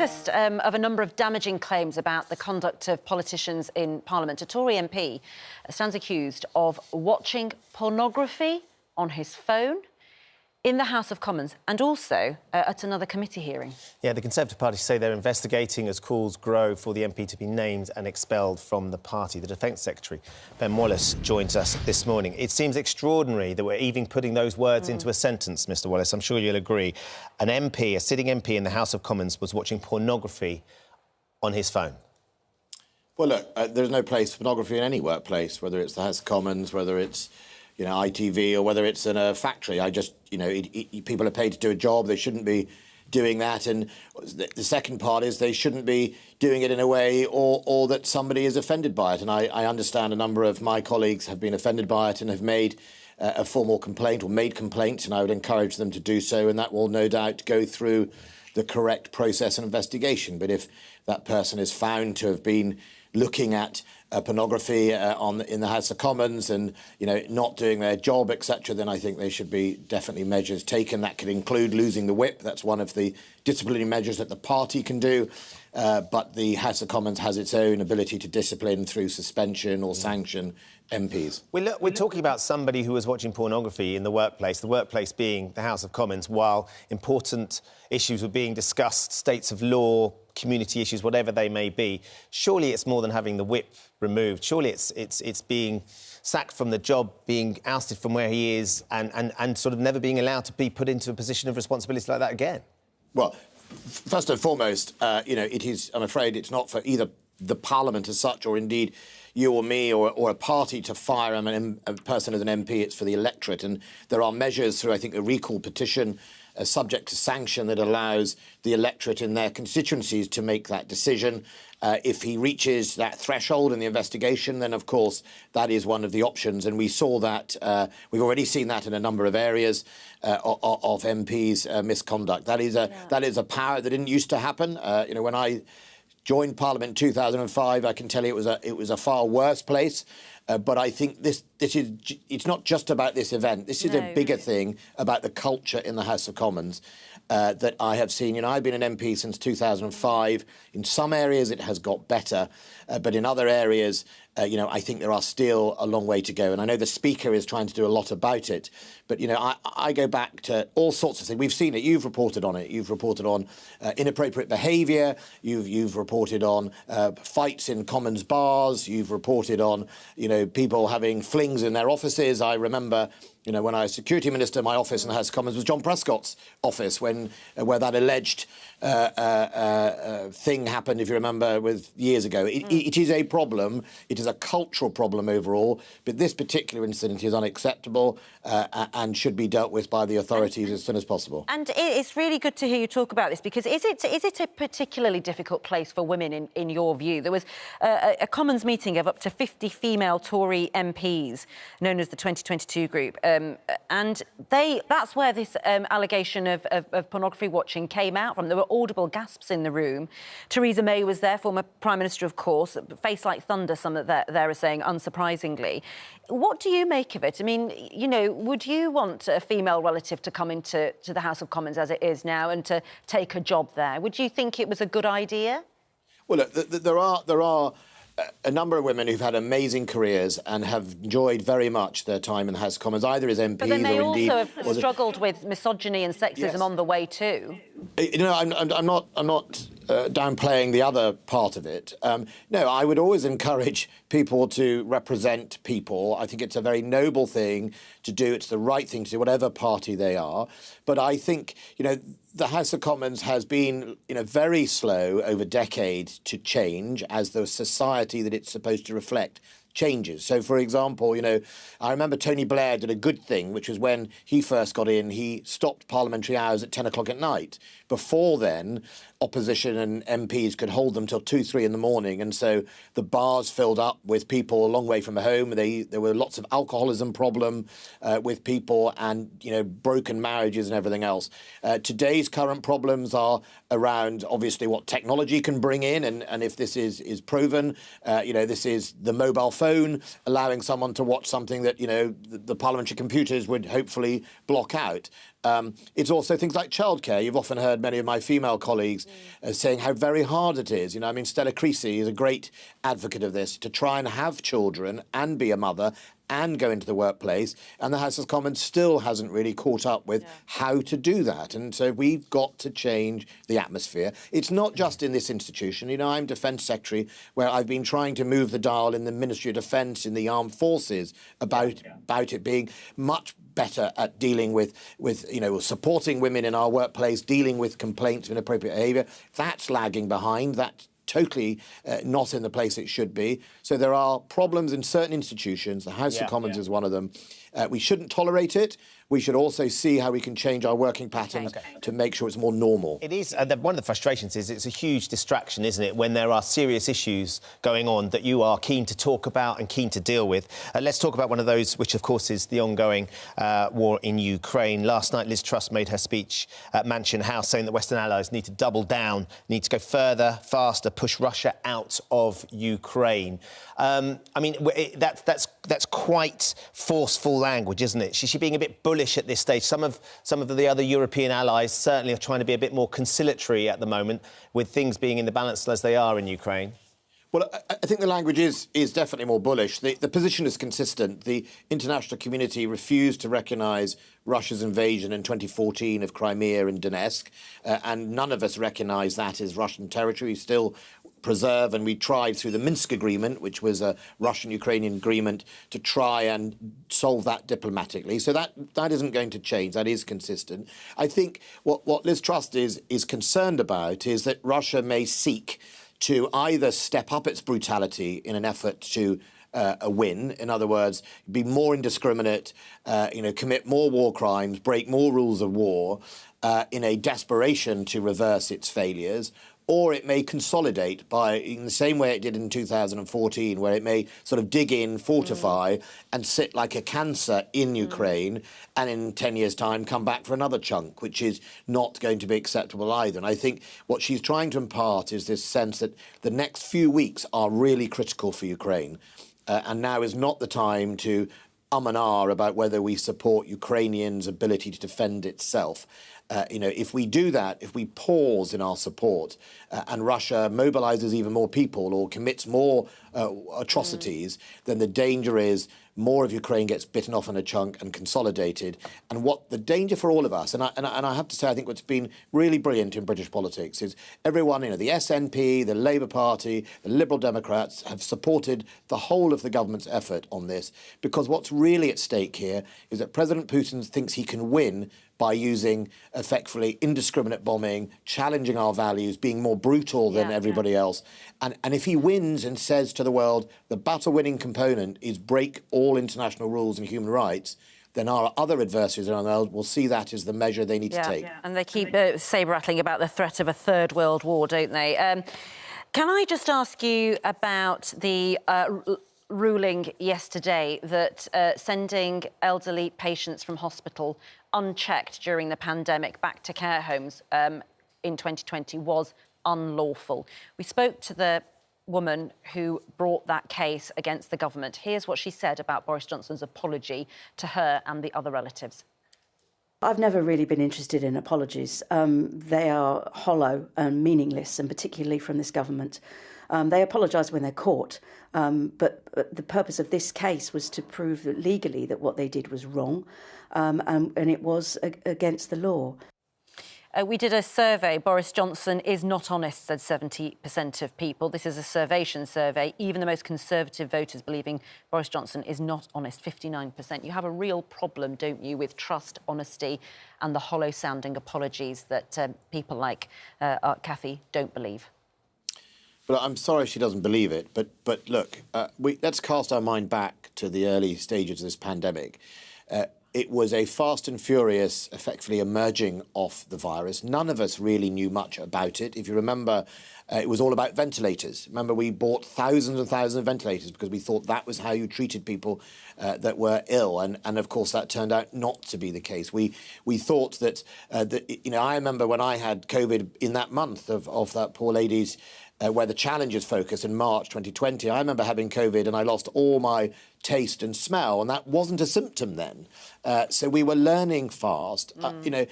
latest of a number of damaging claims about the conduct of politicians in Parliament. A Tory MP stands accused of watching pornography on his phone in the House of Commons and also at another committee hearing. Yeah, the Conservative Party say they're investigating as calls grow for the MP to be named and expelled from the party. The Defence Secretary, Ben Wallace, joins us this morning. It seems extraordinary that we're even putting those words into a sentence, Mr Wallace. I'm sure you'll agree. An MP, a sitting MP in the House of Commons, was watching pornography on his phone. Well, look, there's no place for pornography in any workplace, whether it's the House of Commons, whether it's ITV, or whether it's in a factory. People are paid to do a job. They shouldn't be doing that. And the second part is they shouldn't be doing it in a way or that somebody is offended by it. And I understand a number of my colleagues have been offended by it and have made a formal complaint or made complaints, and I would encourage them to do so, and that will no doubt go through the correct process and investigation. But if that person is found to have been looking at pornography in the House of Commons and not doing their job, etc., then I think there should be definitely measures taken. That could include losing the whip. That's one of the disciplinary measures that the party can do. But the House of Commons has its own ability to discipline through suspension or sanction MPs. We're talking about somebody who was watching pornography in the workplace being the House of Commons, while important issues were being discussed, states of law, community issues, whatever they may be. Surely it's more than having the whip removed. Surely it's being sacked from the job, being ousted from where he is, and sort of never being allowed to be put into a position of responsibility like that again. Well, first and foremost, it is, I'm afraid, it's not for either the Parliament as such, or indeed you or me or a party to fire a person as an MP. It's for the electorate. And there are measures through, I think, a recall petition subject to sanction that allows the electorate in their constituencies to make that decision. If he reaches that threshold in the investigation, then, of course, that is one of the options. And we saw that, we've already seen that in a number of areas of MPs' misconduct. That is a power that didn't used to happen. When I joined Parliament in 2005, I can tell you it was a far worse place. But I think it's not just about this event. This is a bigger thing about the culture in the House of Commons that I have seen. I've been an MP since 2005. In some areas it has got better, but in other areas, I think there are still a long way to go. And I know the Speaker is trying to do a lot about it. But, I go back to all sorts of things. We've seen it. You've reported on it. You've reported on inappropriate behaviour. You've reported on fights in Commons bars. You've reported on, people having flings in their offices. I remember, when I was Security Minister, my office in the House of Commons was John Prescott's office where that alleged thing happened, if you remember, years ago. It is a problem. It is a cultural problem overall. But this particular incident is unacceptable and should be dealt with by the authorities as soon as possible. And it's really good to hear you talk about this, because is it a particularly difficult place for women, in your view? There was a Commons meeting of up to 50 female Tory MPs, known as the 2022 group, and that's where this allegation of pornography watching came out from. There were audible gasps in the room. Theresa May was there, former Prime Minister, of course, face like thunder, some of there are saying, unsurprisingly. What do you make of it? I mean, would you want a female relative to come into the House of Commons as it is now and to take a job there? Would you think it was a good idea? Well, look, there are a number of women who've had amazing careers and have enjoyed very much their time in the House of Commons, either as MPs or indeed... But then they also have struggled with misogyny and sexism on the way too. I'm not downplaying the other part of it. No, I would always encourage people to represent people. I think it's a very noble thing to do. It's the right thing to do, whatever party they are. But I think, the House of Commons has been, very slow over decades to change as the society that it's supposed to reflect changes. So, for example, I remember Tony Blair did a good thing, which was when he first got in, he stopped parliamentary hours at 10 o'clock at night. Before then, opposition and MPs could hold them till 2, 3 in the morning. And so the bars filled up with people a long way from home. There were lots of alcoholism problem with people and, broken marriages and everything else. Today's current problems are around, obviously, what technology can bring in. And if this is proven, this is the mobile phone phone allowing someone to watch something that, you know, the parliamentary computers would hopefully block out. It's also things like childcare. You've often heard many of my female colleagues saying how very hard it is. You know, I mean, Stella Creasy is a great advocate of this, to try and have children and be a mother and go into the workplace, and the House of Commons still hasn't really caught up with how to do that. And so we've got to change the atmosphere. It's not just in this institution. You know, I'm Defence Secretary, where I've been trying to move the dial in the Ministry of Defence, in the armed forces, about it being much better at dealing with you know, supporting women in our workplace, dealing with complaints of inappropriate behaviour. That's lagging behind. That's totally not in the place it should be. So there are problems in certain institutions. The House of Commons is one of them. We shouldn't tolerate it. We should also see how we can change our working patterns to make sure it's more normal. It is. One of the frustrations is it's a huge distraction, isn't it, when there are serious issues going on that you are keen to talk about and keen to deal with. Let's talk about one of those, which, of course, is the ongoing war in Ukraine. Last night, Liz Truss made her speech at Mansion House, saying that Western allies need to double down, need to go further, faster, push Russia out of Ukraine. I mean, that's quite forceful language, isn't it? She's being a bit bullish at this stage. Some of the other European allies certainly are trying to be a bit more conciliatory at the moment, with things being in the balance as they are in Ukraine. Well, I think the language is definitely more bullish. The position is consistent. The international community refused to recognise Russia's invasion in 2014 of Crimea and Donetsk, and none of us recognise that as Russian territory. We still preserve, and we tried through the Minsk agreement, which was a Russian-Ukrainian agreement, to try and solve that diplomatically. So that isn't going to change. That is consistent. I think what Liz Truss is concerned about is that Russia may seek to either step up its brutality in an effort to a win, in other words, be more indiscriminate, commit more war crimes, break more rules of war, in a desperation to reverse its failures, or it may consolidate in the same way it did in 2014, where it may sort of dig in, fortify, and sit like a cancer in Ukraine, and in 10 years' time come back for another chunk, which is not going to be acceptable either. And I think what she's trying to impart is this sense that the next few weeks are really critical for Ukraine, and now is not the time to and ah about whether we support Ukrainians' ability to defend itself. If we do that, if we pause in our support and Russia mobilises even more people or commits more atrocities, then the danger is more of Ukraine gets bitten off in a chunk and consolidated. And what the danger for all of us, and I have to say, I think what's been really brilliant in British politics is everyone, the SNP, the Labour Party, the Liberal Democrats have supported the whole of the government's effort on this, because what's really at stake here is that President Putin thinks he can win by using effectively indiscriminate bombing, challenging our values, being more brutal than everybody else. And if he wins and says to the world, the battle-winning component is break all international rules and human rights, then our other adversaries around the world will see that as the measure they need to take. And they keep sabre-rattling about the threat of a third world war, don't they? Can I just ask you about the ruling yesterday that sending elderly patients from hospital unchecked during the pandemic back to care homes in 2020 was unlawful? We spoke to the woman who brought that case against the government. Here's what she said about Boris Johnson's apology to her and the other relatives. I've never really been interested in apologies. They are hollow and meaningless, and particularly from this government. They apologise when they're caught, but the purpose of this case was to prove that legally that what they did was wrong, and it was against the law. We did a survey. Boris Johnson is not honest, said 70% of people. This is a Survation survey. Even the most conservative voters believing Boris Johnson is not honest, 59%. You have a real problem, don't you, with trust, honesty and the hollow-sounding apologies that people like Cathy don't believe. Well, I'm sorry she doesn't believe it, but look, let's cast our mind back to the early stages of this pandemic. It was a fast and furious, effectively emerging off the virus. None of us really knew much about it. If you remember, it was all about ventilators. Remember, we bought thousands and thousands of ventilators because we thought that was how you treated people that were ill. And of course, that turned out not to be the case. We thought that, I remember when I had COVID in that month of that poor lady's where the challenge is focused in March 2020. I remember having COVID and I lost all my taste and smell, and that wasn't a symptom then. So we were learning fast. You know,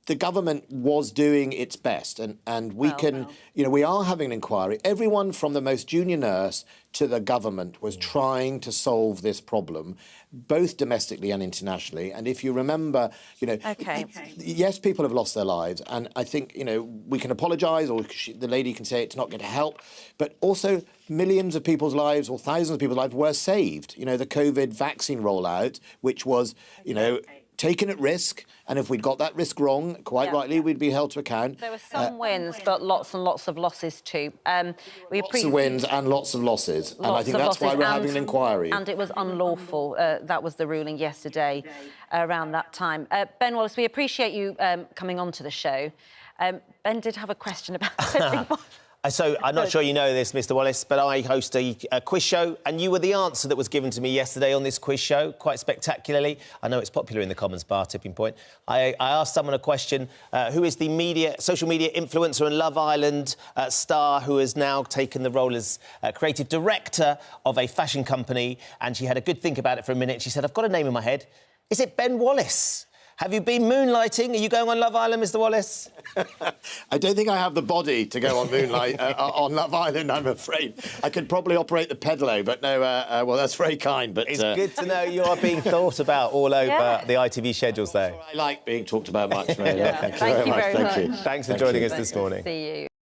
the government was doing its best, and we you know, we are having an inquiry. Everyone from the most junior nurse to the government was trying to solve this problem, both domestically and internationally. And if you remember, you know, yes, people have lost their lives, and I think, you know, we can apologise, or the lady can say it's not going to help, but also millions of people's lives, or thousands of people's lives, were saved. You know, the COVID vaccine rollout, which was, you know, taken at risk, and if we'd got that risk wrong, quite rightly, we'd be held to account. There were some wins, but lots and lots of losses too. Lots of wins and lots of losses, and I think that's why we're having an inquiry. And it was unlawful. That was the ruling yesterday around that time. Ben Wallace, we appreciate you coming on to the show. Ben did have a question about... So, I'm not sure you know this, Mr Wallace, but I host a quiz show, and you were the answer that was given to me yesterday on this quiz show, quite spectacularly. I know it's popular in the Commons bar, Tipping Point. I asked someone a question, who is the social media influencer and Love Island star who has now taken the role as creative director of a fashion company, and she had a good think about it for a minute. She said, I've got a name in my head. Is it Ben Wallace? Have you been moonlighting? Are you going on Love Island, Mr Wallace? I don't think I have the body to go on Moonlight on Love Island, I'm afraid. I could probably operate the pedalo, but no, well, that's very kind. But it's good to know you are being thought about all over the ITV schedules, though. I like being talked about much. Thank you very much. Thanks for joining us this morning. See you.